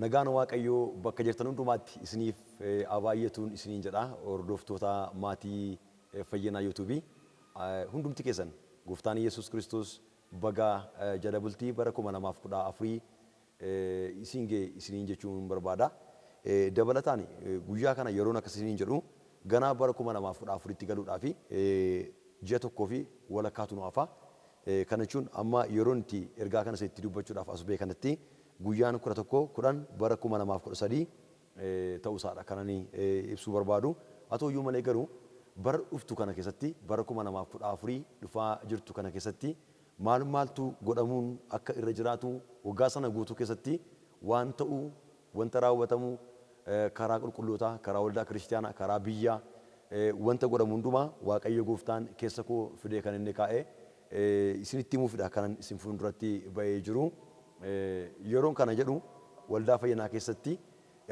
Nagaan Waaqayyoo bakka jirtan hundumaatti isiniif abaayyetuun isiniin jedha. Hordoftoota maatii Fayyinaa YouTube'ii hundumti keessan Gooftaan Yesuus Kiristoos baga jala bultii bara 2014 isin ga'e isiniin jechuun barbaada. Dabalataan guyyaa kana yeroon akka isiniin jedhu ganaa bara 2014tti galuudhaaf ji'a tokkoo fi walakkaatu nu hafa. Kana jechuun amma yeroon itti ergaa kana itti dubbachuudhaaf as ba'e kanatti guyyaan 11 bara 2013 ta'uu isaadha kan ani ibsuu barbaadu. Haa ta'u iyyuu malee garuu bara dhuftu kana keessatti bara 2014 dhufaa jirtu kana keessatti maaltu godhamuun akka irra jiraatu waggaa sana guutuu keessatti waan ta'u wanta raawwatamu karaa qulqullootaa, karaa waldaa kiristaanaa, karaa biyyaa wanta godhamu hundumaa Waaqayyo Gooftaan keessa koo fidee kan inni kaa'e isinitti himuufidha kan isin fuulduratti ba'ee jiru. Yeroon kana jedhu waldaa Fayyinaa keessatti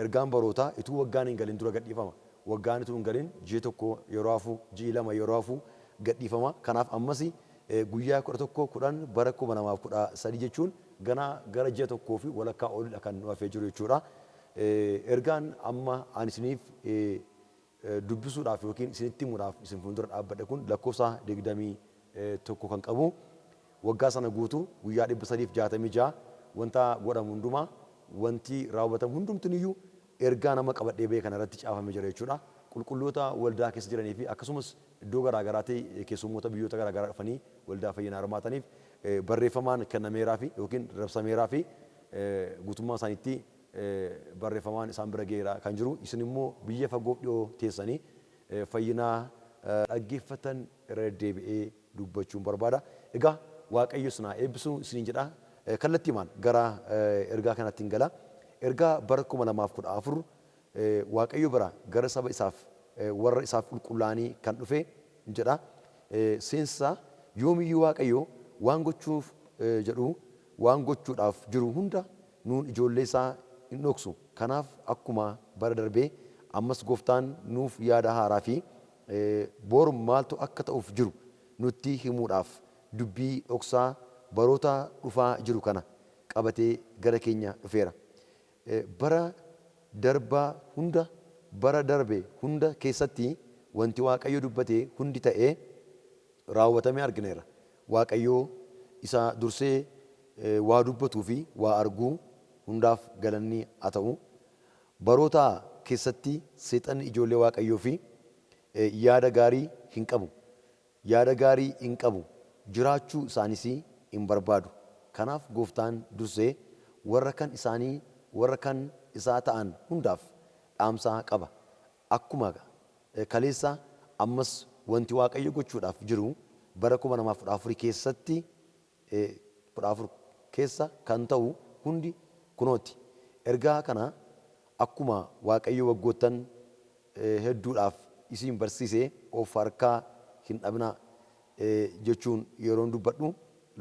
ergaan barootaa ituu waggaan hin galin dura gadhiifama. Waggaan ituu hin galin ji'a tokko yeroo hafu, ji'i lama yeroo hafu gadhiifama. Kanaaf ammas guyyaa 11 bara 2013 jechuun ganaa gara ji'a tokkoo fi walakkaa olidha kan nu hafee jiru jechuudha. Ergaan amma ani isiniif dubbisuudhaaf yookiin isinitti himuudhaaf isin fuuldura dhaabbadhe kun lakkoofsa 21 kan qabu. Waggaa sana guutuu guyyaa 366 wanta godhamu hundumaa wanti raawwatamu hundumtiniyyuu ergaa nama qabadhee ba'e kana irratti caafamee jira jechuudha. Qulqulloota waldaa keessa jiranii fi akkasumas iddoo garaagaraatti keessummoota biyyoota garaagaraa dhufanii waldaa Fayyinaa hirmaataniif barreeffamaan kennameeraa fi yookiin rabsameeraa fi guutummaa isaaniitti barreeffamaan isaan bira ga'eera kan jiru. Isin immoo biyya fagoo dhiyoo teessanii Fayyinaa dhaggeeffatan irra deebi'ee dubbachuun barbaada. Egaa Waaqayyo sinaa eebbisuu isiniin jedha. Kallattiimaan gara ergaa kanatti hin gala. Ergaa bara 2014 Waaqayyo bira gara saba isaaf warra isaaf qulqullaa'anii kan dhufe jedha. Seensa yoomiyyuu Waaqayyo waan gochuuf jedhu waan gochuudhaaf jiru hunda nuun ijoollee isaa hin dhoksu. Kanaaf akkuma bara darbee ammas Gooftaan nuuf yaada haaraa fi boru maaltu akka ta'uuf jiru nutti himuudhaaf dubbii dhoksaa baroota dhufaa jiru kana qabatee gara keenya dhufeera. Bara darbaa hunda bara darbe hunda keessatti wanti Waaqayyo dubbatee hundi ta'ee raawwatamee argineera. Waaqayyo isa dursee waa dubbatuu fi waa arguu hundaaf galanni haa ta'u. Baroota keessatti seexanni ijoollee Waaqayyoo fi yaada gaarii hin qabu. Yaada gaarii hin qabu. Jiraachuu isaanis hin barbaadu. Kanaaf Gooftaan dursee warra kan isaanii warra kan isaa ta'an hundaaf dhaamsa qaba. Akkuma kaleessa ammas wanti Waaqayyo gochuudhaaf jiru bara 2014 keessatti 14 keessa kan ta'u hundi kunooti. Ergaa kana akkuma Waaqayyo waggoottan hedduudhaaf isin barsiisee of harkaa hin dhabinaa jechuun yeroon dubbadhu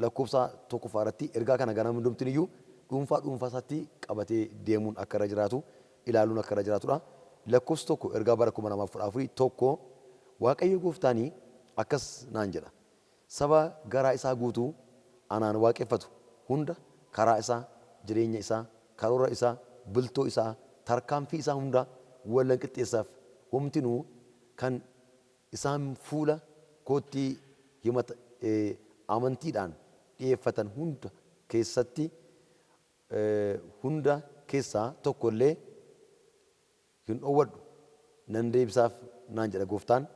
lakkoofsa tokkoffaa irratti ergaa kana ganama hundumtiniyyuu dhuunfaa isaatti qabatee deemuun akka irra jiraatu ilaaluun akka irra jiraatudha. Lakkoofsi tokko ergaa bara 2014 tokko Waaqayyo Gooftaanii akkas naan jedha. Saba garaa isaa guutuu anaan waaqeffatu hunda karaa isaa, jireenya isaa, karoora isaa, bultoo isaa, tarkaanfii isaa hunda wallan qixxeessaaf homtinuu kan isaan fuula kootti himata amantiidhaan dhiyeeffatan hunda keessatti hunda keessaa tokkollee hin dhowwadhu nan deebisaaf naan jedha Gooftaan.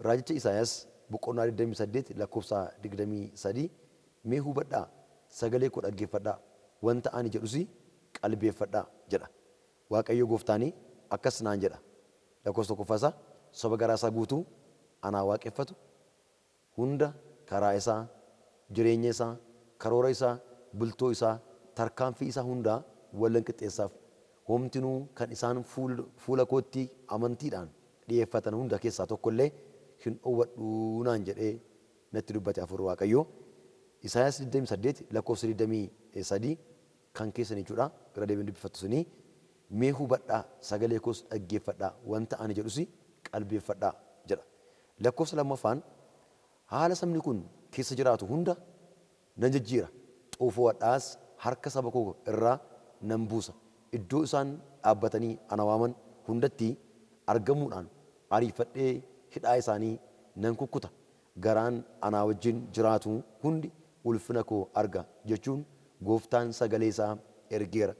Raajicha Isaayaas boqonnaa 28 lakkoofsa 23 mee hubadhaa sagalee koo dhaggeeffadhaa wanta ani jedhus qalbeeffadhaa jedha. Waaqayyo Gooftaanii akkas naan jedha. Lakkoofsa tokkoffaasaa saba garaa isaa guutuu anaa waaqeffatu hunda karaa isaa, jireenya isaa, karoora isaa, bultoo isaa, tarkaanfii isaa hundaa wallan qixxeessaaf homtinuu kan isaan fuula kootti amantiidhaan dhiyeeffatan hunda keessaa tokkollee hin dhowwadhu naan jedhee natti dubbate Hafuurri Waaqayyoo. Isaayaas 28 lakkoofsa 23 kan keessan jechuudha. Irra deebiin dubbifattu sunii mee hubadhaa sagalee koos dhaggeeffadhaa wanta ani jedhus qalbeeffadhaa jedha. Lakkoofsa lammaffaan haala sabni kun keessa jiraatu hunda nan jijjiira. Xoofoo hadhaas harka saba koo irraa nan buusa. iddoo isaan dhaabbatanii ana waaman hundatti argamuudhaan ariifadhee hidhaa isaanii nan kukkuta. Garaan anaa wajjin jiraatu hundi ulfina koo arga jechuun gooftaan sagalee isaa ergeera.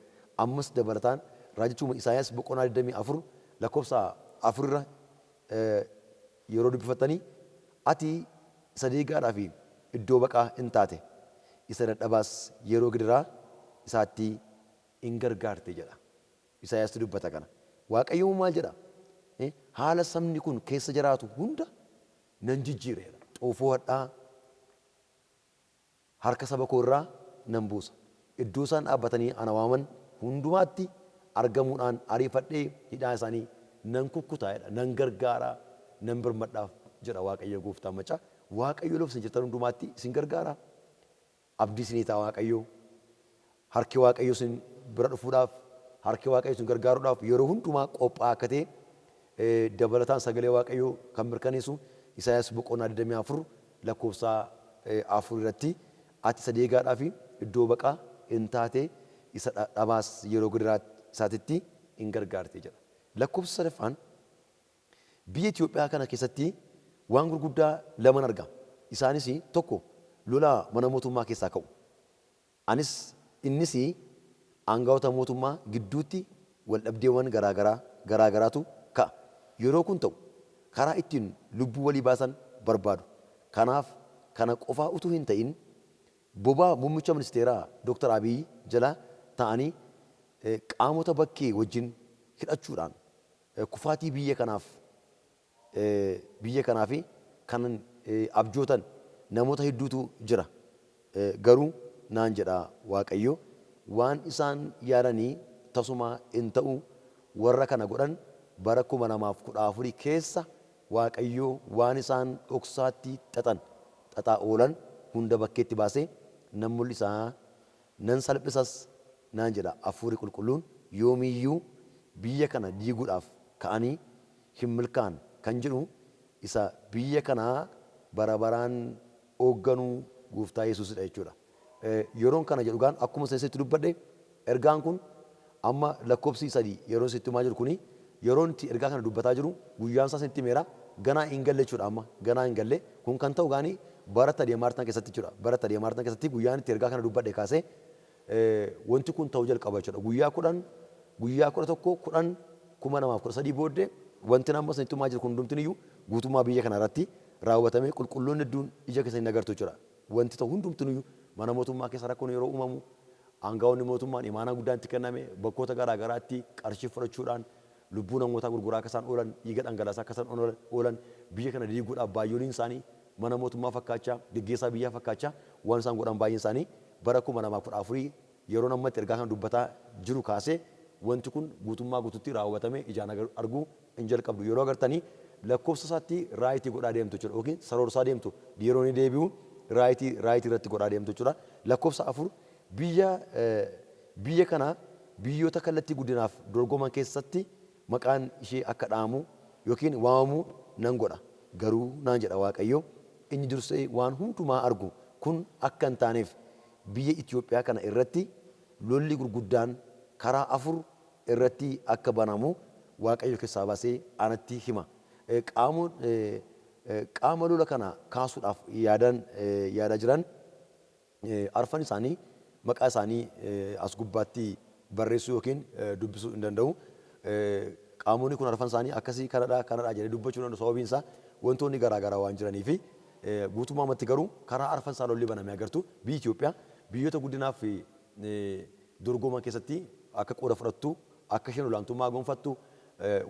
Ammas dabalataan raajichuma Isaayaas boqonnaa 24 lakkoofsa 4 irra yeroo dubbifatanii ati isa deegaadhaa fi iddoo baqaa hin taate isa dadhabaas yeroo gidiraa isaatti hin gargaarte jedha. Isaayaas dubbata kana. Waaqayyo maal jedha? Haala sabni kun keessa jiraatu hunda nan jijjiireera. Xoofoo hadhaa harka saba koo irraa nan buusa. Iddoo isaan dhaabbatanii ana waaman hundumaatti argamuudhaan ariifadhee hidhaa isaanii nan kukkutaa'edha. Nan gargaaraa, nan birmadhaaf jedha Waaqayyo gooftaan macaa. Waaqayyo lafa isin jirtan hundumaatti isin gargaara. Abdii isinii ta'a Waaqayyo. Harki Waaqayyo isin bira dhufuudhaaf, harki Waaqayyo isin gargaaruudhaaf yeroo hundumaa qophaa'aa akka ta'e dabalataan sagalee Waaqayyo kan mirkaneessu Isaayaas boqonnaa 24 lakkoofsa 4 irratti ati isa deegaadhaa fi iddoo baqaa hin taate isa dhabaas yeroo gidiraa isaatitti hin gargaarte jedha. Lakkoofsa 3ffaan biyya Itoophiyaa kana keessatti waan gurguddaa lama argama. Isaanis tokko lola mana mootummaa keessaa ka'u. Innis aangawoota mootummaa gidduutti wal dhabdeewwan garaagaraatu ka'a. Yeroo kun ta'u karaa ittiin lubbuu walii baasan barbaadu. Kanaaf kana qofaa utuu hin ta'in bobaa muummicha ministeeraa Dr. Abiy jala ta'anii qaamota bakkee wajjin hidhachuudhaan kufaatii biyya kanaaf kan abjootan namoota hedduutu jira. Garuu naan jedha Waaqayyo waan isaan yaadanii tasuma hin ta'u warra kana godhan bara 2014 keessa Waaqayyo waan isaan dhoksaatti xaxaa oolan hunda bakkeetti baasee nan mul'isaa nan salphisas naan jedha Hafuurri Qulqulluun yoomiyyuu biyya kana diiguudhaaf ka'anii hin milkaa'an kan jedhu isa biyya kanaa bara baraan hoogganuu gooftaa Yesuusidha jechuudha. Yeroon kana jedhugaan akkuma seesitti dubbadhe ergaan kun amma lakkoofsi 3 yeroo sitti himaa jiru kuni yeroon itti ergaa kana dubbataa jiru guyyaan isaa sitti himeera ganaa hin galle jechuudha. Amma ganaa hin galle kun kan ta'u gaanii bara Tadee Maartaan keessatti jechuudha. Bara Tadee Maartaan keessatti guyyaan itti ergaa kana dubbadhe kaasee wanti kun ta'uu jalqaba jechuudha. Guyyaa 11 2013 booddee wanti amma sitti himaa jiru kun hundumtiniyyuu guutummaa biyya kana irratti raawwatamee qulqulloonni hedduun ija keessanii agartu jechuudha. Wanti ta'u hundumtiniyyuu mana mootummaa keessa rakkoon yeroo uumamu aangawoonni mootummaan imaanaa guddaan itti kenname bakkoota garaagaraatti qarshii fudhachuudhaan lubbuu namootaa gurguraa akka isaan oolan dhiiga dhangalaasaa akka isaan oolan biyya kana diiguudhaaf baay'ooliin isaanii mana mootummaa fakkaachaa gaggeessaa biyyaa fakkaachaa waan isaan godhan baay'een isaanii bara 2014 yeroo nammatti ergaa kana dubbataa jiru kaasee wanti kun guutummaa guututti raawwatamee ijaan arguu hin jalqabdu. Yeroo agartanii lakkoofsa isaatti raayitii godhaa deemtu jechuudha yookiin saroorsaa deemtu yeroo inni deebi'u raayitii irratti godhaa deemtu jechuudha. Lakkoofsa 4 biyya kana biyyoota kallattii guddinaaf dorgoman keessatti maqaan ishee akka dhaamu yookiin waamamu nan godha. Garuu naan jedha Waaqayyo inni dursee waan hundumaa argu kun akka hin taaneef biyya Itoophiyaa kana irratti lolli gurguddaan karaa 4 irratti akka banamu Waaqayyo keessaa baasee anatti hima. Qaama lola kana kaasuudhaaf yaadaa jiran arfan isaanii maqaa isaanii as gubbaatti barreessuu yookiin dubbisuu hin danda'u. Qaamonni kun arfan isaanii akkasii kanadhaa jedhee dubbachuu danda'u sababiin isaa wantoonni garaagaraa waan jiranii fi guutummaatti garuu karaa arfan isaa lolli baname agartu biyyi Itoophiyaa biyyoota guddinaaf dorgoman keessatti akka qooda fudhattu akka isheen olaantummaa gonfattu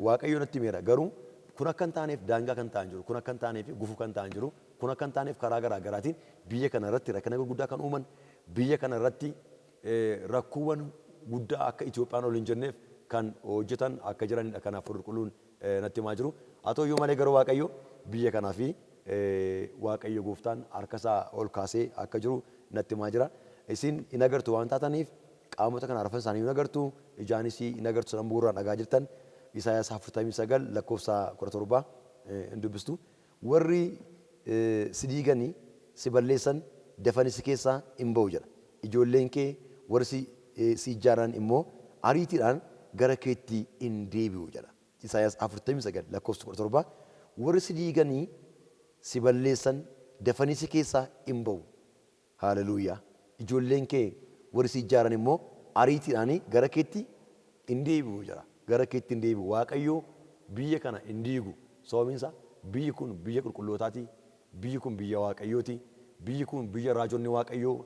Waaqayyo natti himeera. Garuu kun akka hin taaneef daangaa kan ta'an jiru kun akka hin taaneef gufuu kan ta'an jiru kun akka hin taaneef karaa garaagaraatiin biyya kana irratti rakkina gurguddaa kan uuman biyya kana irratti rakkoowwan guddaa akka Itoophiyaan ol hin jenneef kan hojjetan akka jiranidha. Kanaaf qulqulluun natti himaa jiru. Haa ta'u iyyuu malee garuu Waaqayyo biyya kanaa fi Waaqayyo gooftaan harkasaa ol kaasee akka jiru natti himaa jira. Isin hin agartu waan taataniif qaamota kana arfan isaanii hin agartu ijaanis hin agartu sanan bu'uuraan dhagaa jirtan. Isaayaas 49 lakkoofsa 17 hin dubbistu. Warri si diiganii si balleessan dafanii si keessaa hin ba'u jedha. Ijoolleen kee warri si ijaaran immoo ariitiidhaan gara keetti hin deebi'u jedha. Isaayaas 49 lakkoofsa 17 warri si diiganii si balleessan dafanii si keessaa hin ba'u. Haaleluyyaa. Ijoolleen kee warri si ijaaran immoo ariitiidhaan gara keetti hin deebi'u jedha. Gara keetti hin deebi'u. Waaqayyoo biyya kana hin diigu. Sababiin isaa biyyi kun biyya qulqullootaati. Biyyi kun biyya Waaqayyooti. Biyyi kun biyya raajonni Waaqayyoo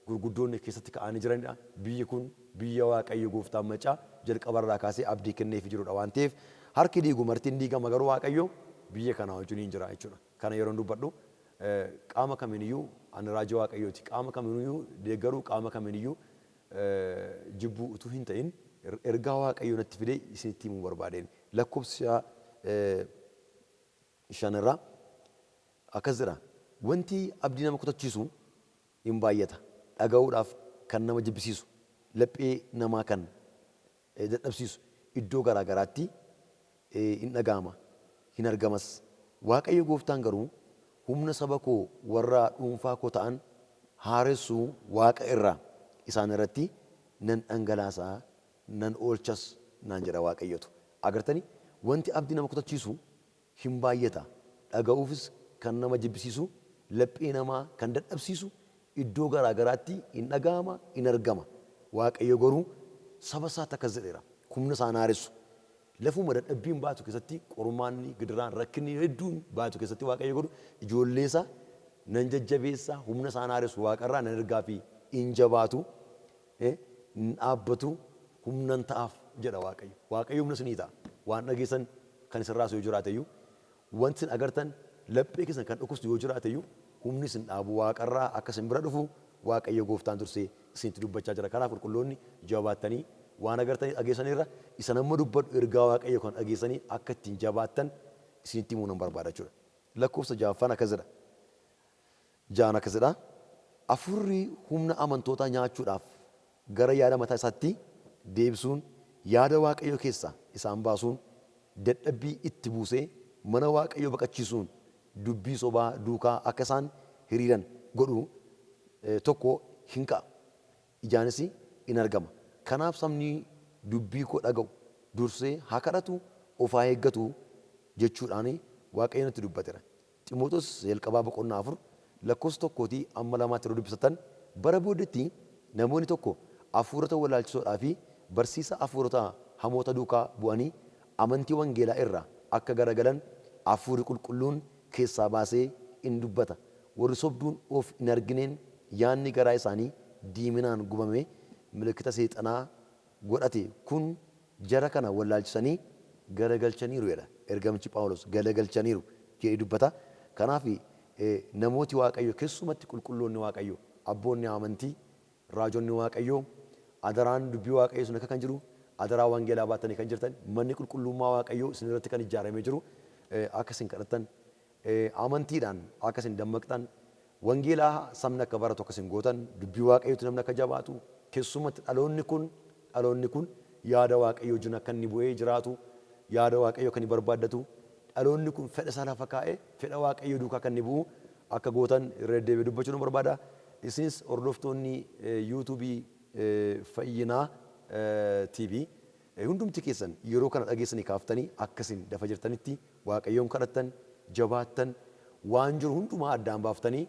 gurguddoonni keessatti ka'anii jiranidha. Biyyi kun biyya Waaqayyo gooftaan macaa jalqabarraa kaasee abdii kenneef jirudha waan ta'eef harki diigu martiin diigama garuu Waaqayyo biyya kana wajjin hin jira jechuudha. Kana yeroo dubbadhu qaama kamiiniyyuu ani raajii Waaqayyooti. Qaama kamiiniyyuu deeggaruu qaama kamiiniyyuu jibbuu utuu hin ta'in ergaa Waaqayyo natti fidee isinitti himuu barbaadeen lakkoofsa 5 irraa akkas jira. Wanti abdii nama kutachiisu hin baay'ata. Dhaga'uudhaaf kan nama jibbisiisu, laphee namaa kan dadhabsiisu iddoo garaa garaatti hin dhaga'ama, hin argamas. Waaqayyo gooftaan garuu humna saba koo warra dhuunfaa koo ta'an haaressuu Waaqa irraa isaan irratti nan dhangalaasaa, nan oolchas naan jedha Waaqayyotu. Agartanii wanti abdii nama kutachiisu hin baay'ata. Dhaga'uufis kan nama jibbisiisu, laphee namaa kan dadhabsiisu iddoo garaa garaatti hin dhaga'ama, hin argama. Waaqayyo garuu saba isaatti akkas jedheera. Humna isaan haaressu. Lafuma dadhabbiin baatu keessatti qormaanni gidiraan rakkinni hedduun baatu keessatti Waaqayyo godhu ijoollee isaa nan jajjabeessa humna isaan haaressu Waaqarraa nan ergaa fi hin jabaatu hin dhaabbatu humnan ta'aaf jedha Waaqayyo. Waaqayyo humna isinii ta'a. Waan dhageessan kan isinirraas yoo jiraateyyuu wanti isin agartan laphee keessan kan dhukkubsu yoo jiraateyyuu humni isin dhaabu Waaqarraa akka isin bira dhufu Waaqayyo gooftaan dursee isinitti dubbachaa jira. Kanaaf qulqulloonni jabaattanii waan agartanii dhageessanirra isa nama dubbadhu ergaa Waaqayyo kan dhageessanii akka ittiin jabaattan isinitti himuu nan barbaada jechuudha. Lakkoofsa 6 akkas jedha. 6 akkas jedha. Afurri humna amantootaa nyaachuudhaaf gara yaada mataa isaatti deebisuun yaada Waaqayyo keessaa isaan baasuun dadhabbii itti buusee mana Waaqayyo baqachiisuun dubbii sobaa duukaa akka isaan hiriiran godhu tokko hin ka'a. Ijaanis in argama. Kanaaf sabni dubbii koo dhaga'u dursee haa kadhatu of haa eeggatu jechuudhaan Waaqayyo natti dubbateera. Ximootos jalqabaa boqonnaa 4 lakkoofsa 1 amma 2 yeroo dubbisatan bara booddeetti namoonni tokko hafuurota wallaalchisoodhaa fi barsiisa hafuurota hamoota duukaa bu'anii amantii wangeelaa irraa akka garagalan hafuurri qulqulluun keessaa baasee in dubbata. Warri sobduun of hin argineen yaanni garaa isaanii diiminaan gubame milikkita seexanaa godhate kun jara kana wallaalchisanii garagalchaniiru jedha. Ergamichi Phaawulos garagalchaniiru jedhee dubbata. Kanaaf namooti Waaqayyo keessumatti qulqulloonni Waaqayyo abboonni amantii raajonni Waaqayyo adaraan dubbii Waaqayyo sun akka kan jiru adaraa wangeelaa baatanii kan jirtan manni qulqullummaa Waaqayyo isin irratti kan ijaaramee jiru akka isin kadhattan amantiidhaan akka isin dammaqxan wangeelaa sabni akka baratu akka isin gootan dubbii Waaqayyootti namni akka jabaatu keessumatti dhaloonni kun yaada Waaqayyo wajjin akka inni bu'ee jiraatu yaada Waaqayyo kan inni barbaaddatu dhaloonni kun fedha isaa lafa kaa'ee fedha Waaqayyo duukaa kan inni bu'u akka gootan irra deebi'ee dubbachuu nan barbaada. Isinis hordoftoonni yuutuubii fayyinaa TV hundumti keessan yeroo kana dhageessanii kaaftanii akkasiin dafa jirtanitti Waaqayyoon kadhattan jabaattan waan jiru hundumaa addaan baaftanii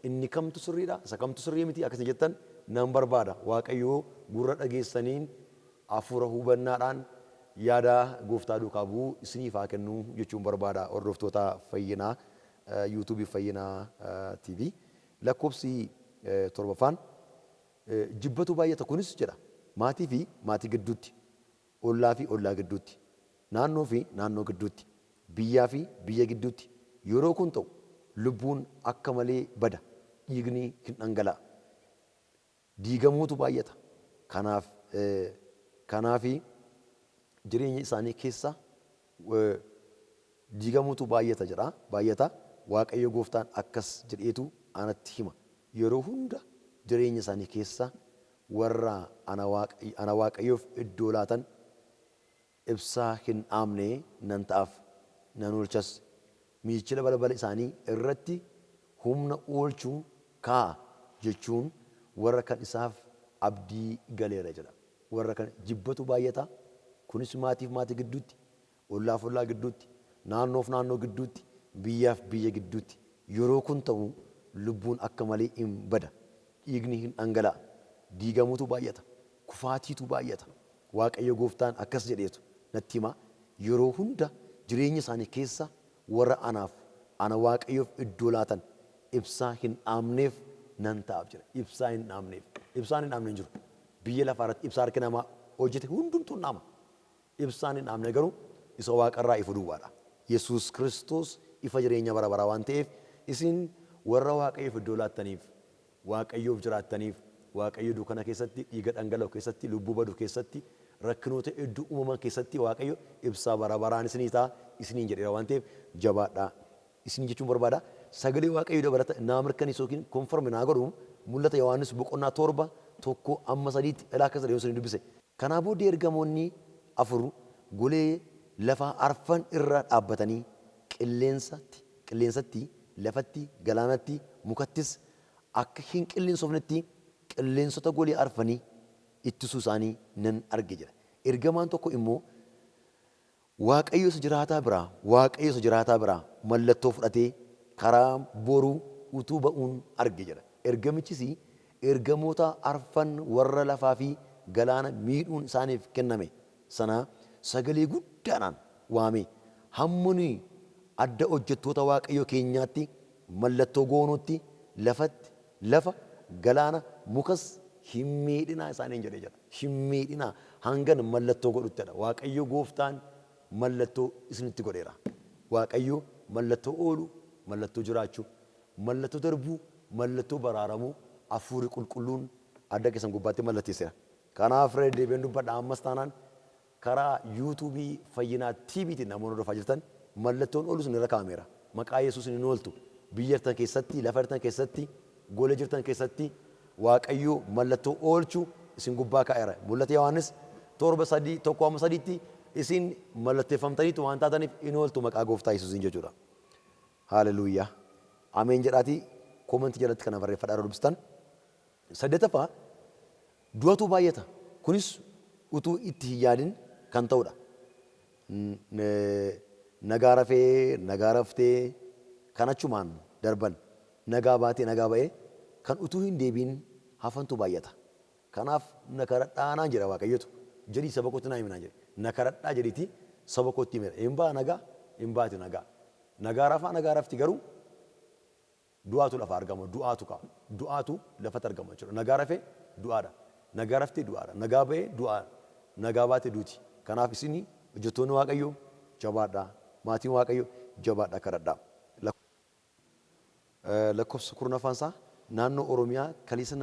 inni kamtu sirriidha isa kamtu sirrii miti akkasiin jettan nan barbaada. Waaqayyoo gurra dhageessaniin hafuura hubannaadhaan yaada gooftaa duukaa bu'uu isiniif haa kennu jechuun barbaada. Hordoftoota fayyinaa yuutuubii fayyinaa TV lakkoofsi 7 jibbatu baay'ata kunis jedha. Maatii fi maatii gidduutti, ollaa fi ollaa gidduutti, naannoo fi naannoo gidduutti, biyyaa fi biyya gidduutti yeroo kun ta'u lubbuun akka malee bada dhiigni hin dhangala'a. Diigamuutu baay'ata. Kanaaf jireenya isaanii keessa diigamuutu baay'ata jedha. Baay'ata. Waaqayyo gooftaan akkas jedheetu anatti hima. Yeroo hunda jireenya isaanii keessa warra ana Waaqayyoof iddoo laatan ibsaa hin dhaamne nan ta'aaf nan oolchas. Miichila balbala isaanii irratti humna oolchuu kaa'a jechuun warra kan isaaf abdii galeera jedha. warra kan jibbatu baay'ata. Kunis maatiif maatii gidduutti, ollaaf ollaa gidduutti, naannoof naannoo gidduutti, biyyaaf biyya gidduutti. Yeroo kun ta'u lubbuun akka malee hin bada. Dhiigni hin dhangala'a. Diigamuutu baay'ata. Kufaatiitu baay'ata. Waaqayyo gooftaan akkas jedheetu natti hima. Yeroo hunda jireenya isaanii keessa warra anaaf ana waaqayyoof iddoo laatan ibsaa hin dhaamneef nan ta'aaf jira. Ibsaa hin dhaamneef. Ibsaan hin dhaamne hin jiru. Biyya lafaa irratti ibsaa harki namaa hojjete hundumtuu hin dhaama. Ibsaan hin dhaamne garuu isa waaqarraa ifu duwwaadha. Yesuus Kiristoos ifa jireenya bara baraa waan ta'eef isin warra waaqayyoof iddoo laattaniif, waaqayyoof jiraattaniif, waaqayyo dukkana keessatti, dhiiga dhangala'u keessatti, lubbuu badu keessatti, rakkinoota hedduu uumaman keessatti waaqayyo ibsaa bara baraan isinii ta'a isiniin jedheera waan ta'eef jabaadhaa. Isin jechuun barbaada. Sagalee waaqayyo dabalata naa mirkaneessu yookiin konformi naa godhu mul'ata Yohaannis boqonnaa 7:1-3 ilaa akkas jedhee isin dubbise. Kanaa booddee ergamoonni afur golee lafaa arfan irra dhaabbatanii qilleensatti, lafatti, galaanatti, mukattis akka hin qilleensofnetti qilleensota golee arfanii ittisuu isaanii nan arge jedha. Ergamaan tokko immoo Waaqayyo isa jiraataa biraa mallattoo fudhatee karaa boruu utuu ba'uun arge jedha. Ergamichis ergamoota arfan warra lafaa fi galaana miidhuun isaaniif kenname sana sagalee guddaadhaan waame. Hammuni adda hojjettoota Waaqayyo keenyaatti mallattoo goonutti lafatti, lafa, galaana, mukas hin miidhinaa isaaniin jedhee jedha. Hin miidhinaa hangan mallattoo godhuttedha. Waaqayyo gooftaan mallattoo isinitti godheera. Waaqayyo mallattoo oolu, mallattoo jiraachuu, mallattoo darbuu, mallattoo baraaramuu, hafuurri qulqulluun adda keessan gubbaatti mallatteesseera. Kanaaf deebiin dubbadha ammas taanaan karaa yuutuubii fayyinaa tiiviitiin namoonni hordofaa jirtan mallattoon oolu isin irra kaa'ameera. Maqaa Yesuus hin ooltu. Biyya jirtan keessatti, lafa jirtan keessatti, golee jirtan keessatti Waaqayyo mallattoo oolchuu isin gubbaa kaa'eera. Mul'ata Yohaannis 7:1-3tti isin mallatteeffamtaniitu waan taataniif hin ooltu maqaa gooftaa Yesuusiin jechuudha. Haaleluyyaa. Ameen jedhaatii koomentii jalatti kana barreeffadhaa dubbistan. Saddeetaffaa du'atu baay'ata. Kunis utuu itti hin yaadin kan ta'udha. Nagaa rafee, nagaa raftee kan achumaan darban nagaa baatee nagaa ba'ee kan utuu hin deebiin hafantu baay'ata. Kanaaf na kadhadhaa jedha Waaqayyotu. Jedhii saba kootti naa himinaa jedhe. Na kadhadhaa jedhiiti saba kootti himedha. Hin baa nagaa, hin baati nagaa. Nagaa rafaa nagaa rafti garuu du'aatu lafa argama. Du'aatu lafatti argama jechuudha. Nagaa rafee du'aadha. Nagaa raftee du'aadha. Nagaa ba'ee du'aadha. Nagaa baatee duuti. Kanaaf isin hojjettoonni Waaqayyoo jabaadhaa. Maatiin Waaqayyoo jabaadhaa kadhadhaa. Lakkoofsa kurnaffaan isaa naannoo Oromiyaa kaleessa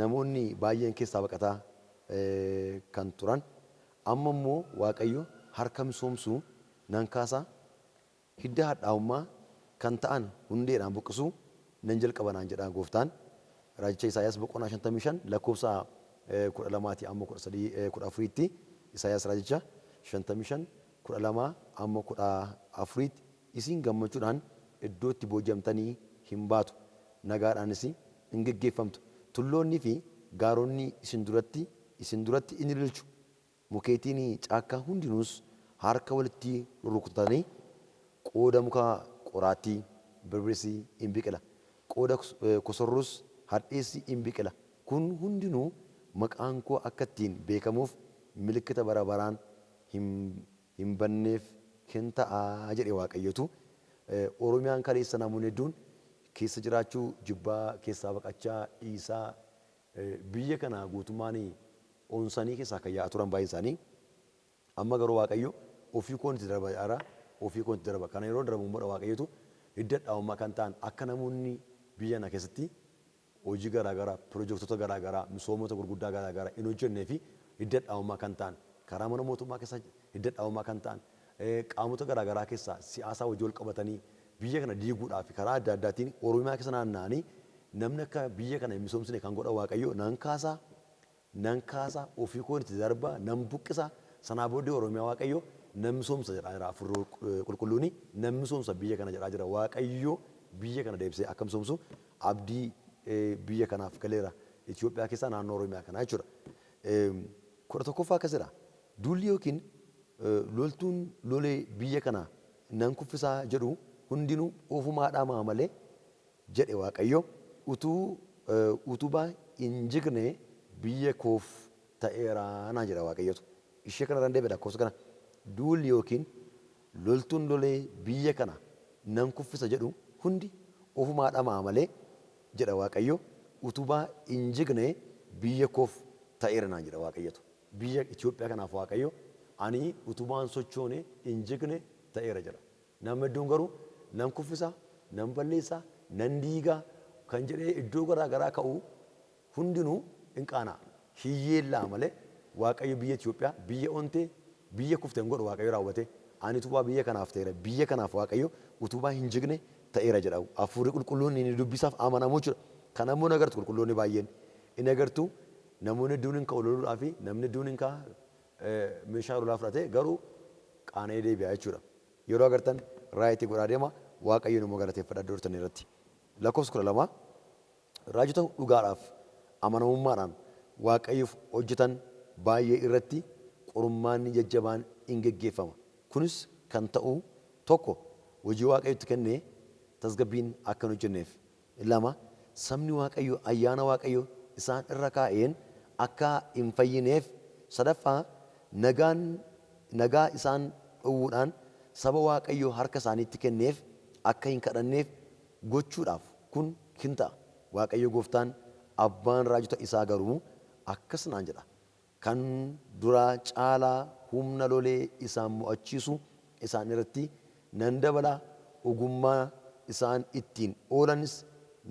namoonni baay'een keessaa baqataa kan turan amma immoo Waaqayyo harka misoomsuu nan kaasaa hidda hadhaa'ummaa kan ta'an hundeedhaan buqqisuu nan jalqaba naan jedha gooftaan. Raajicha Isaayyaas boqonnaa 55 lakkoofsa 12-14tti Isaayyaas raajicha 55-12-14tti isin gammachuudhaan iddootti booji'amtanii hin baatu. Nagaadhaanis hin geggeeffamtu. Tulloonni fi gaaronni isin duratti in ililchu. Mukeetiin caakkaa hundinuus harka walitti rukutanii qooda muka qoraattii birbirsi in biqila. Qooda kosorruus hadheessi in biqila. Kun hundinuu maqaan koo akka ittiin beekamuuf milikkita bara baraan hin banneef hin ta'aa jedhe Waaqayyotu. Oromiyaan kaleessa namoonni hedduun keessa jiraachuu jibbaa keessaa baqachaa dhiisaa biyya kana guutummaan onsanii keessaa kan yaa'aa turan baay'een isaanii amma garuu Waaqayyo ofii koonitti darba ofii koonitti darba kana yeroo darbu immoo Waaqayyotu hidda dhaawummaa kan ta'an akka namoonni biyya kana keessatti hojii garaagaraa piroojektota garaagaraa misoomota gurguddaa garaagaraa hin hojjennee fi hidda dhaawummaa kan ta'an karaa mana mootummaa keessa hidda dhaawummaa kan ta'an qaamota garaagaraa keessaa siyaasaa wajjin wal qabatanii biyya kana diiguudhaaf karaa adda addaatiin Oromiyaa keessa naanna'anii namni akka biyya kana hin misoomsine kan godha Waaqayyo nan kaasaa ofii koonitti darba nan buqqisa sanaa booddee Oromiyaa Waaqayyo nan misoomsa jedhaa jira afurri qulqulluuni nan misoomsa biyya kana jedhaa jira Waaqayyo biyya kana deebisee akka misoomsu abdii biyya kanaaf galeera Itoophiyaa keessaa naannoo Oromiyaa kanaa jechuudha. kudha tokkoffaa akkasidha. Duulli yookiin loltuun lolee biyya kana nan kuffisaa jedhu hundinuu ofumaadhaa maamalee jedhe Waaqayyo utubaa hin jigne biyya koof ta'eeraa naan jedha Waaqayyotu. Ishee kana danda'e lakkoofsa kana duulli yookiin loltuun lolee biyya kana nan kuffisa jedhu hundi ofumaadhaa maamalee jedha Waaqayyo utubaa hin jigne biyya koof ta'eera naan jedha Waaqayyotu. Biyya Itoophiyaa kanaaf Waaqayyo ani utubaan sochoone hin jigne ta'eera jedha. Namni hedduun garuu nan kuffisa, nan balleessa, nan diigaa kan jedhee iddoo garaa garaa ka'u hundinuu hin qaana. Hiyyeellaa malee Waaqayyo biyya Itoophiyaa biyya ontee biyya kufteen godhu Waaqayyo raawwate. Ani utubaa biyya kanaaf ta'eera. Biyya kanaaf Waaqayyo utubaa hin jigne ta'eera jedha. Hafuurri qulqulluun inni dubbisaaf amanamu jechuudha. Kan ammoo hin agartu qulqulloonni baay'een. Inni agartu namoonni hedduun hin ka'u loluudhaa fi namni hedduun hin ka'a meeshaa lolaa fudhatee garuu qaana'ee deebi'a jechuudha. Yeroo agartan raayitii godhaa deema Waaqayyo nama galateeffadha iddoo jirtan irratti. Lakkoofsa 12 raajota dhugaadhaaf amanamummaadhaan Waaqayyoof hojjetan baay'ee irratti qormaanni jajjabaan hin geggeeffama. Kunis kan ta'u tokko hojii Waaqayyotti kennee tasgabbiin akka hin hojjenneef. Lama sabni Waaqayyo ayyaana Waaqayyo isaan irra kaa'een akka hin fayyineef. Sadaffaa nagaa isaan dhowwuudhaan saba Waaqayyo harka isaaniitti kenneef akka hin kadhanneef gochuudhaaf kun hin ta'a. Waaqayyo gooftaan abbaan raajota isaa garuu akkas naan jedha. Kan duraa caalaa humna lolee isaan mo'achiisu isaan irratti nan dabala ogummaa isaan ittiin oolanis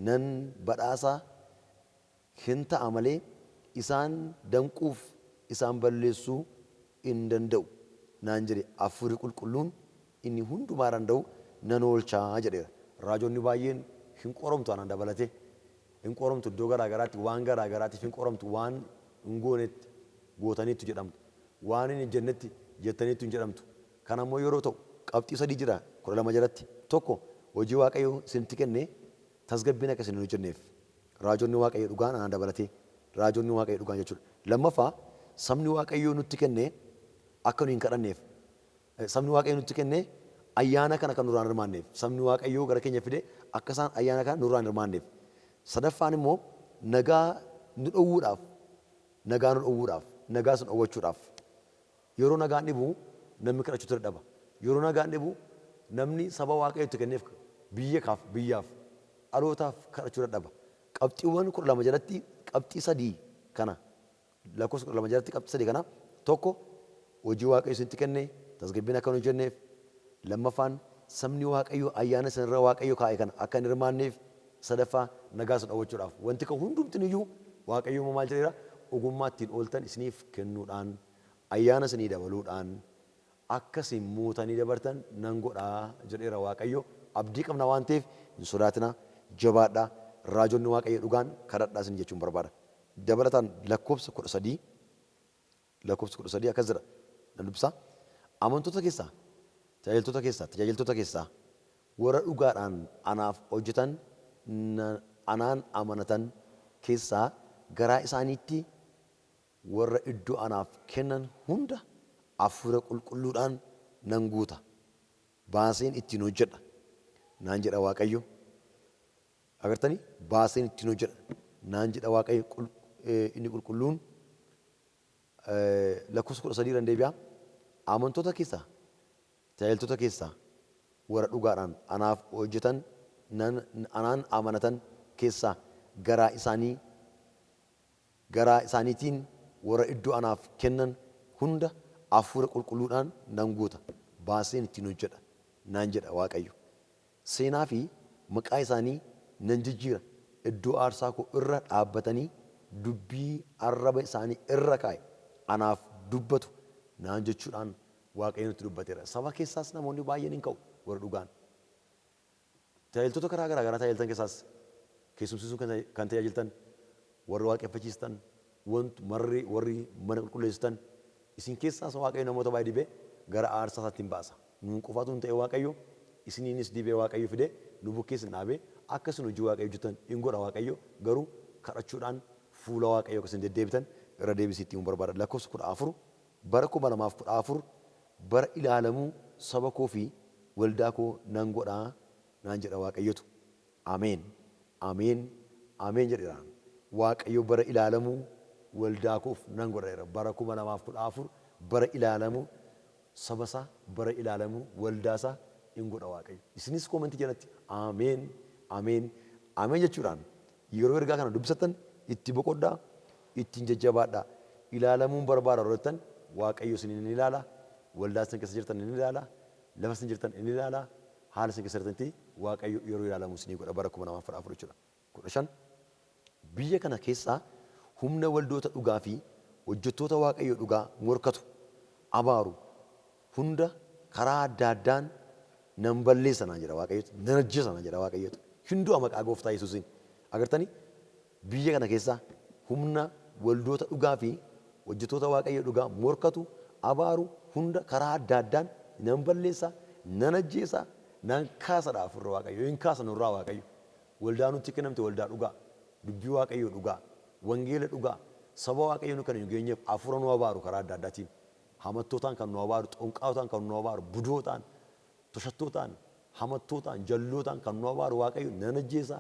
nan badhaasa hin ta'a malee isaan danquuf isaan balleessuu hin danda'u naan jedhe hafuurri qulqulluun inni hundumaa danda'u nan oolchaa jedheera. Raajonni baay'een hin qoramtu anaan dabalate hin qoramtu iddoo garaa garaatti waan garaa garaatiif hin qoramtu waan hin goonetti gootaniitu jedhamtu waan hin jennetti jettaniitu hin jedhamtu. Kan ammoo yeroo ta'u qabxii sadii jira 12 jalatti tokko hojii Waaqayyo isinitti kennee tasgabbiin akka isin hin hojjenneef raajonni Waaqayyo dhugaan anaan dabalate raajonni Waaqayyo dhugaan jechuudha. Lammaffaa sabni Waaqayyo nutti kennee akka nu hin kadhanneef sabni Waaqayyo nutti kennee ayyaana kana kan nurraan hirmaanneef sabni Waaqayyo gara keenya fide akka isaan ayyaana kana nurraan hirmaanneef. Sadaffaan immoo nagaa nu dhowwuudhaaf nagaa sun dhowwachuudhaaf yeroo nagaan dhibu namni kadhachuutu dadhaba. Yeroo nagaan dhibu namni saba Waaqayyotti kenneef biyyaaf dhalootaaf kadhachuu dadhaba. Qabxiiwwan 12 jalatti qabxii sadii kana lakkoofsa 12 jalatti qabxii sadii kana tokko hojii Waaqayyo isinitti kennee tasgabbiin akka hin hojjenneef. Lammaffaan sabni Waaqayyo ayyaana sanarra Waaqayyo kaa'e kana akka hin hirmaanneef. Sadaffaa nagaa sun dhowwachuudhaaf. Wanti kan hundumtiin iyyuu Waaqayyo maal jedheera ogummaa ittiin ooltan isiniif kennuudhaan ayyaana isinii dabaluudhaan akkasiin muutanii dabartan nan godhaa jedheera Waaqayyo. Abdii qabna waan ta'eef hin sodaatina jabaadhaa raajonni Waaqayyo dhugaan kadhadhaa isin jechuun barbaada. Dabalataan lakkoofsa 13 akkas jedha nan dubbisaa. Amantoota keessaa tajaajiltoota keessaa warra dhugaadhaan anaaf hojjetan anaan amanatan keessaa garaa isaaniitti warra iddoo anaaf kennan hunda hafuura qulqulluudhaan nan guuta. Baaseen ittiin hojjedha naan jedha Waaqayyo. Agartanii baaseen ittiin hojjedha naan jedha Waaqayyo inni qulqulluun. Lakkoofsa 13 irra deebi'aa. Amantoota keessaa tajaajiltoota keessaa warra dhugaadhaan anaaf hojjetan anaan amanatan keessaa garaa isaaniitiin warra iddoo anaaf kennan hunda hafuura qulqulluudhaan nan guuta. Baaseen ittiin hojjedha naan jedha Waaqayyo. Seenaa fi maqaa isaanii nan jijjiira. Iddoo aarsaa koo irra dhaabbatanii dubbii arraba isaanii irra kaa'e anaaf dubbatu naan jechuudhaan Waaqayyo nutti dubbateera. Saba keessaas namoonni baay'een hin ka'u warra dhugaan. Tajaajiltoota karaa garaa garaa tajaajiltan keessaas keessumsiisuu kan tajaajiltan warri waaqeffachiistan warri mana qulqulleessitan isin keessaas Waaqayyo namoota baay'ee dibee gara aarsaa isaatti hin baasa. Nuun qofaatu hin ta'e Waaqayyo isiniinis dibee Waaqayyo fidee nu bukkees hin dhaabee akkasuma hojii Waaqayyo hojjetan hin godha Waaqayyo garuu kadhachuudhaan fuula Waaqayyo akkasiin deddeebitan irra deebisitti hin barbaada. Lakkoofsa 14 bara 2014 bara ilaalamuu saba koo fi waldaa koo nan godhaa naan jedha Waaqayyotu. Ameen. Ameen. Ameen jedheeraan. Waaqayyo bara ilaalamuu waldaa koof nan godheera. Bara 2014 bara ilaalamuu saba isaa bara ilaalamuu waldaa isaa hin godha Waaqayyo. Isinis koomentii jalatti ameen. Ameen. Ameen jechuudhaan yeroo ergaa kana dubbisatan itti boqodhaa, ittiin jajjabaadhaa. Ilaalamuun barbaada roottan Waaqayyo isin ni ilaala. Waldaa isin keessa jirtan ni ilaala. Lafa isin jirtan ni ilaala. Haala isin keessa jirtanitti Waaqayyo yeroo ilaalamu isin godha bara 2014 jechuudha. 15 biyya kana keessaa humna waldoota dhugaa fi hojjettoota Waaqayyo dhugaa morkatu abaaru hunda karaa adda addaan nan balleessa naan jedha Waaqayyo. Nan ajjeesa naan jedha Waaqayyo. Hunduu maqaa Gooftaa Yesuusiin. Agartanii biyya kana keessaa humna waldoota dhugaa fi hojjettoota Waaqayyo dhugaa morkatu abaaru hunda karaa adda addaan nan balleessa, nan ajjeesa, nan kaasadha afurra Waaqayyo. Hin kaasa nurraa Waaqayyo. Waldaa nutti kennamte waldaa dhugaa, dubbii Waaqayyo dhugaa, wangeela dhugaa, saba Waaqayyo nu kan hin geenyeef afura nu abaaru karaa adda addaatiin. Hamattootaan kan nu abaaru, xonqaawotaan kan nu abaaru, budootaan, toshattootaan, hamattootaan, jallootaan kan nu abaaru Waaqayyo nan ajjeesa,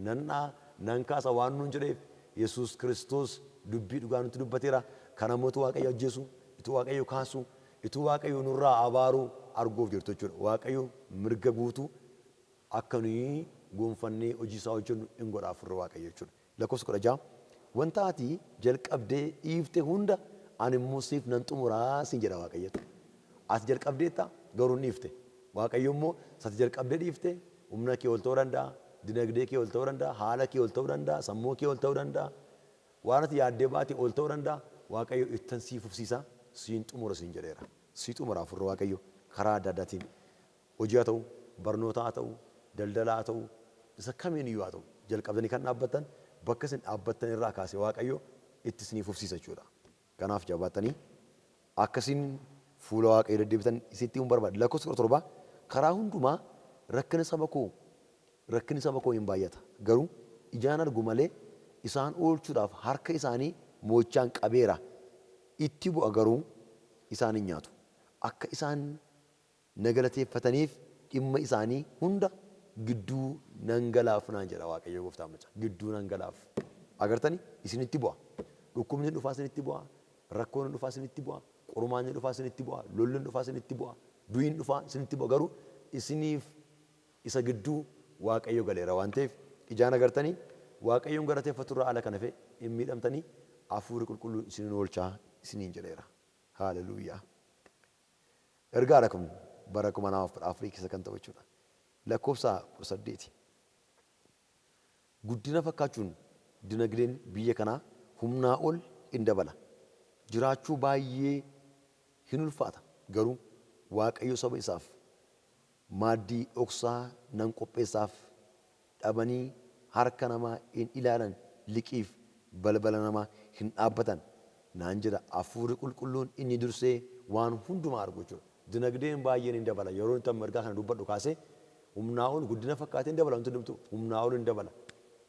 nan dhaa, nan kaasa waan nuun jedheef Yesuus Kiristoos dubbii dhugaa nutti dubbateera. Kana mootu Waaqayyo ajjeesu, ituu Waaqayyo kaasu, ituu Waaqayyo nurraa abaaru arguuf jirtu jechuudha. Waaqayyo mirga guutuu akka nuyi gonfannee hojii isaa hojjennu hin godha afurra Waaqayyo jechuudha. Lakkoofsa 16 wanta ati jalqabdee dhiifte hunda ani immoo siif nan xumuraa siin jedha Waaqayyo. Ati jalqabdeetta garuu hin dhiifte. Waaqayyo immoo sati jalqabdee dhiifte humna kee ol ta'uu danda'a, dinagdee kee ol ta'uu danda'a, haala kee ol ta'uu danda'a, sammuu kee ol ta'uu danda'a. Waan ati yaaddee baate ol ta'uu danda'a. Waaqayyo ittan sii fufsiisa siin xumura siin jedheera. Sii xumura afurra Waaqayyo karaa adda addaatiin. Hojii haa ta'u, barnoota haa ta'u, daldala haa ta'u, isa kamiin iyyuu haa ta'u jalqabdanii kan dhaabbatan bakka isin dhaabbattan irraa kaasee Waaqayyo itti isinii fufsiisa jechuudha. Kanaaf jabaattanii akkasiin fuula Waaqayyo deddeebitan isitti hin barbaadu. Lakkoofsa 17 karaa hundumaa rakkinni saba koo hin baay'ata. Garuu ijaan argu malee isaan oolchuudhaaf harka isaanii moochaan qabeera. Itti bu'a garuu isaan hin nyaatu. Akka isaan nagalateeffataniif dhimma isaanii hunda gidduu nan galaaf naan jedha Waaqayyo Gooftaan macha. Gidduu nan galaaf. Agartanii isinitti bu'a. Dhukkubni dhufaa isinitti bu'a. Rakkoon dhufaa isinitti bu'a. Qormaan dhufaa isinitti bu'a. Lolli dhufaa isinitti bu'a. Du'iin dhufaa isinitti bu'a. Garuu isiniif isa gidduu Waaqayyo galeera waan ta'eef ijaan agartanii Waaqayyoon galateeffatu irraa ala kana fe hin miidhamtanii hafuurri qulqulluun isinin oolchaa isiniin jedheera. Haaleluyyaa. Ergaadha kun bara 2014 keessa kan ta'u jechuudha. Lakkoofsa 18 guddina fakkaachuun dinagdeen biyya kanaa humnaa ol in dabala. Jiraachuu baay'ee hin ulfaata. Garuu Waaqayyo saba isaaf maaddii dhoksaa nan qopheessaaf dhabanii harka namaa hin ilaalan liqiif balbala namaa hin dhaabbatan naan jedha hafuurri qulqulluun inni dursee waan hundumaa argu jechuudha. Dinagdeen baay'een hin dabala. Yeroo inni ergaa kana dubbadhu kaasee humnaa ol guddina fakkaatee hin dabala. Wanti dhumtu humnaa ol hin dabala.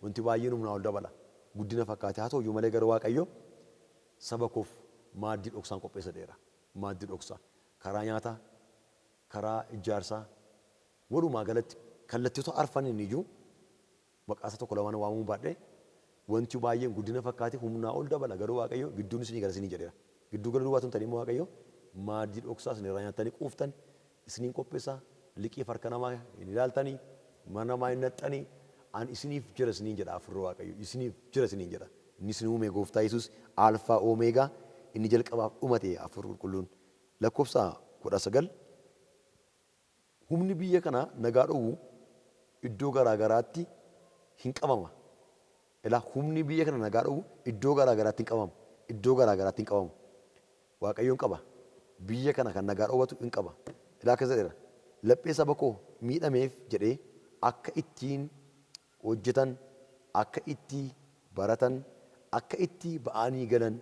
Wanti baay'een humnaa ol dabala. Guddina fakkaatee haa ta'u malee gara Waaqayyo saba koof maaddii dhoksaan qopheesseera. Maaddii dhoksaa karaa nyaataa, karaa ijaarsaa, walumaa galatti kallattiiwwan arfaniin iyyuu maqaa tokko lamaan waamuu baadhee wanti baay'een guddina fakkaatee humnaa ol dabala. Garuu Waaqayyo gidduun isinii gara isinii jedheera. Gidduu gala duwwaa tun ta'anii immoo Waaqayyo maaddii dhoksaa isin irraa nyaatanii quuftan isiniin qopheessaa. Liqii harka namaa hin ilaaltanii, mana namaa hin naqxanii, an isiniif jira isiniin jedha afurri Waaqayyo. Isiniif jira isiniin jedha. Inni isin uume Gooftaa Yesuus Alfaa Oomeegaa inni jalqabaaf dhumate afur qulqulluun. Lakkoofsa 19 humni biyya kanaa nagaa dhowwu iddoo garaa garaatti hin qabama. Ilaa humni biyya kana nagaa dhowwu iddoo garaa garaatti hin qabama. Iddoo garaa garaatti hin qabamu. Waaqayyoon qaba. Biyya kana kan nagaa dhowwatu hin qaba. Ilaa akka jedheera. Laphee saba koo miidhameef jedhee akka ittiin hojjetan, akka itti baratan, akka itti ba'anii galan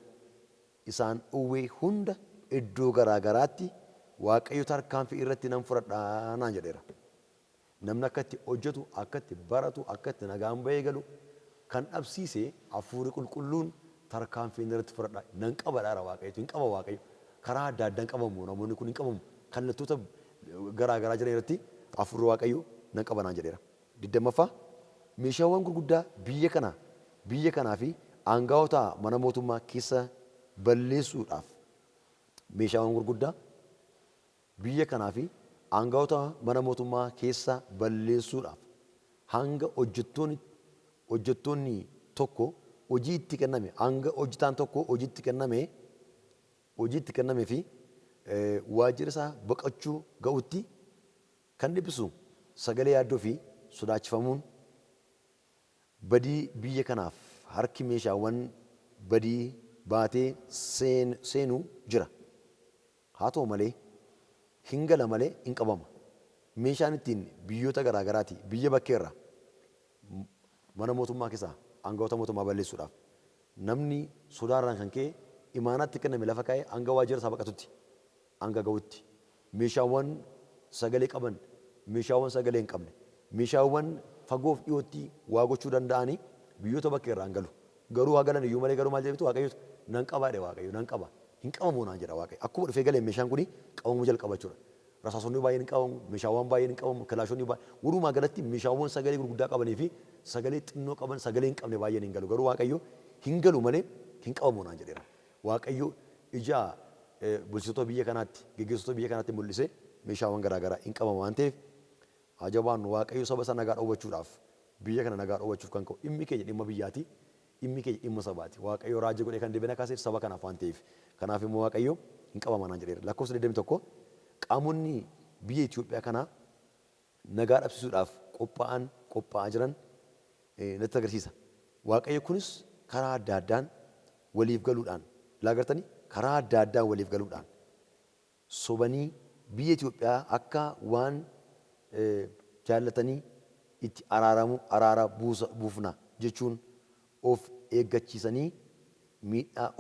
isaan dhowwee hunda iddoo garaa garaatti Waaqayyo tarkaanfii irratti nan fudhadhaa naan jedheera. Namni akka itti hojjetu, akka itti baratu, akka itti nagaan bahee galu kan dhabsiise hafuurri qulqulluun tarkaanfii irratti fudhadhaa nan qabadhaara waaqayyo hin qaba waaqayyo karaa adda addaan qabamu namoonni kun hin qabamu kallattoota garaa garaa jiran irratti afurri waaqayyo nan qaba naan jedheera. Digdammaffaa meeshaawwan gurguddaa biyya kanaa fi aangaa'ota mana mootummaa keessa balleessuudhaaf meeshaawwan gurguddaa biyya kanaa fi aangaa'ota mana mootummaa keessa balleessuudhaaf hanga hojjettoonni tokko hojii itti kenname hanga hojjetaan tokko hojii itti kenname fi waajjira isaa baqachuu ga'utti kan dhiphisu sagalee yaaddoo fi sodaachifamuun badii biyya kanaaf harki meeshaawwan badii baatee seenuu jira. Haa ta'u malee hin gala malee hin qabama. Meeshaan ittiin biyyoota garaa garaati biyya bakkeerra mana mootummaa keessaa aangaa'ota mootummaa balleessuudhaaf namni sodaarraan kan ka'e imaanaatti kenname lafa kaa'ee hanga waajjira isaa baqatutti hanga ga'utti meeshaawwan sagalee qaban meeshaawwan sagalee hin qabne meeshaawwan fagoof dhiyootti waa gochuu danda'anii biyyoota bakkeerraa hin galu. Garuu haa galan iyyuu malee garuu maal jedhamtu waaqayyo nan qabaadhe waaqayyo nan qaba hin qabamu naan jedha waaqayyo akkuma dhufee galee meeshaan kuni qabamuu jalqaba jechuudha. Rasaasonni baay'een hin qabamu meeshaawwan baay'een hin qabamu kilaashonni baay'een walumaa galatti meeshaawwan sagalee gurguddaa qabanii fi sagalee xinnoo qaban sagalee hin qabne baay'een hin galu garuu waaqayyo hin galu malee hin qabamu naan jedheera. Waaqayyo ija bulchitoota biyya kanaatti geggeessitoota biyya kanaatti mul'isee meeshaawwan garaa garaa hin qabamu waan ta'eef ajabaan waaqayyo saba sana nagaa dhoowwachuudhaaf biyya kana nagaa dhoowwachuuf kan ka'u dhimmi keenya dhimma biyyaati dhimmi keenya dhimma sabaati waaqayyo raajii godhee kan deebina kaaseef saba kanaaf waan ta'eef kanaaf immoo waaqayyo hin qabama naan jedheera. Lakkoofsa 21 qaamonni biyya Itoophiyaa kanaa nagaa dhabsiisuudhaaf qophaa'aa jiran natti agarsiisa. Waaqayyo kunis karaa adda addaan waliif galuudhaan laagartanii karaa adda addaan waliif galuudhaan sobanii biyya Itoophiyaa akka waan jaallatanii itti araara buufna jechuun of eeggachiisanii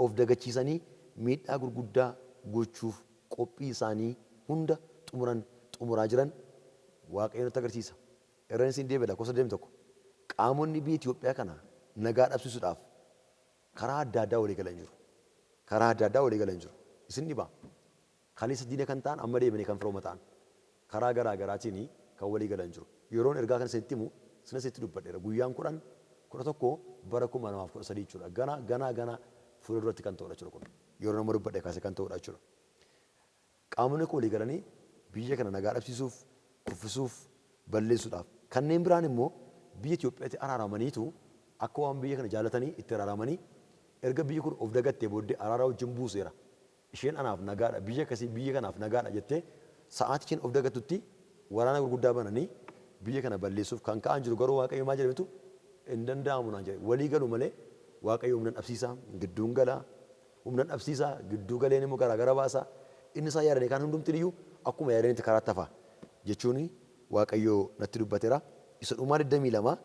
of dagachiisanii miidhaa gurguddaa gochuuf qophii isaanii hunda xumuraa jiran waaqayyo nutti agarsiisa. Irreen isin deebi'a lakkoofsa 21 qaamonni biyya Itoophiyaa kana nagaa dhabsiisuudhaaf karaa adda addaa walii galan jiru. Karaa adda addaa walii galan jiru. Isin dhibaa kaleessa diina kan ta'an amma deebinee kan firooma ta'an karaa garaa garaatiin kan walii galan jiru. Yeroon ergaa kan isinitti himu sinas itti dubbadheera. Guyyaan 11 bara 2013 jechuudha. Gana fuula duratti kan ta'udha jechuudha kun. Yeroo nama dubbadhe kaasee kan ta'udha jechuudha. Qaamonni kun walii galanii biyya kana nagaa dhabsiisuuf, kuffisuuf, balleessuudhaaf. Kanneen biraan immoo biyya Itoophiyaatti araaramaniitu akka waan biyya kana jaallatanii itti araaramanii erga biyyi kun of dagattee booddee araara wajjin buuseera. Isheen anaaf nagaadha biyya akkasii biyya kanaaf nagaadha jettee sa'aatii isheen of dagattutti waraana gurguddaa bananii biyya kana balleessuuf kan ka'an jiru garuu waaqayyo maal jedhametu hin danda'amu naan jedhe walii galu malee waaqayyo humna dhabsiisaa gidduun galaa humna dhabsiisaa gidduu galeen immoo garaa gara baasaa inni isaa yaadanii kan hundumtiin iyyuu akkuma yaadanitti karaa tafa jechuun waaqayyo natti dubbateera. Isa dhumaa 22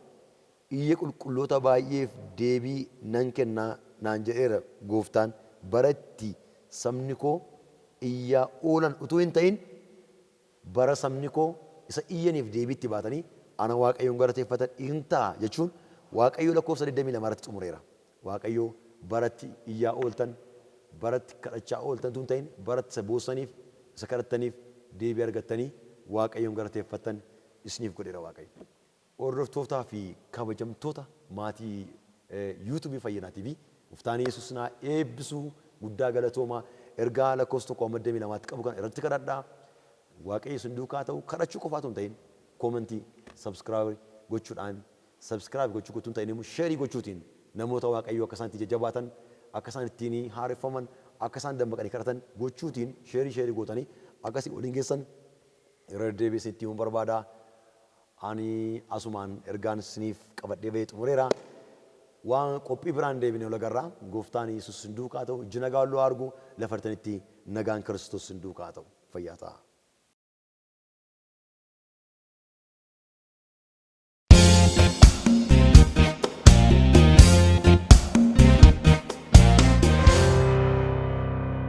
iyya qulqulloota baay'eef deebii nan kennaa naan jedheera gooftaan bara itti sabni koo iyyaa oolan utuu hin ta'in bara sabni koo isa iyyaniif deebii itti baatanii ana waaqayyoon galateeffatan hin ta'a jechuun waaqayyo lakkoofsa 22 irratti xumureera. Waaqayyo baratti iyyaa ooltan baratti kadhachaa ooltan utuu hin ta'in baratti isa boossaniif isa kadhattaniif deebii argattanii waaqayyoon galateeffatan isiniif godheera waaqayyo. Hordoftootaa fi kabajamtoota maatii yuutuubii Fayyinaa TV Gooftaan Yesuus naa eebbisuu guddaa galatoomaa ergaa lakkoofsa 1:22 qabu kan irratti kadhadhaa. Waaqayyo isin duukaa ta'u kadhachuu qofaatu hin ta'in koomentii sabskiraayib gochuudhaan sabskiraayib gochuu qotuu hin ta'in immoo sheerii gochuutiin namoota waaqayyo akka isaan itti jajjabaatan akka isaan ittiin haareffaman akka isaan dammaqanii kadhatan gochuutiin sheerii gootanii akkasii waliin geessan irra deebi'ee itti himuun barbaada. Ani asumaan ergaan isiniif qabadhee bahee xumureera. Waan qophii biraan deebinee ol agarraa Gooftaan Yesuus isin duukaa ta'u iji nagaa argu lafartanitti nagaan Kiristoos isin duukaa ta'u fayyaa ta'a.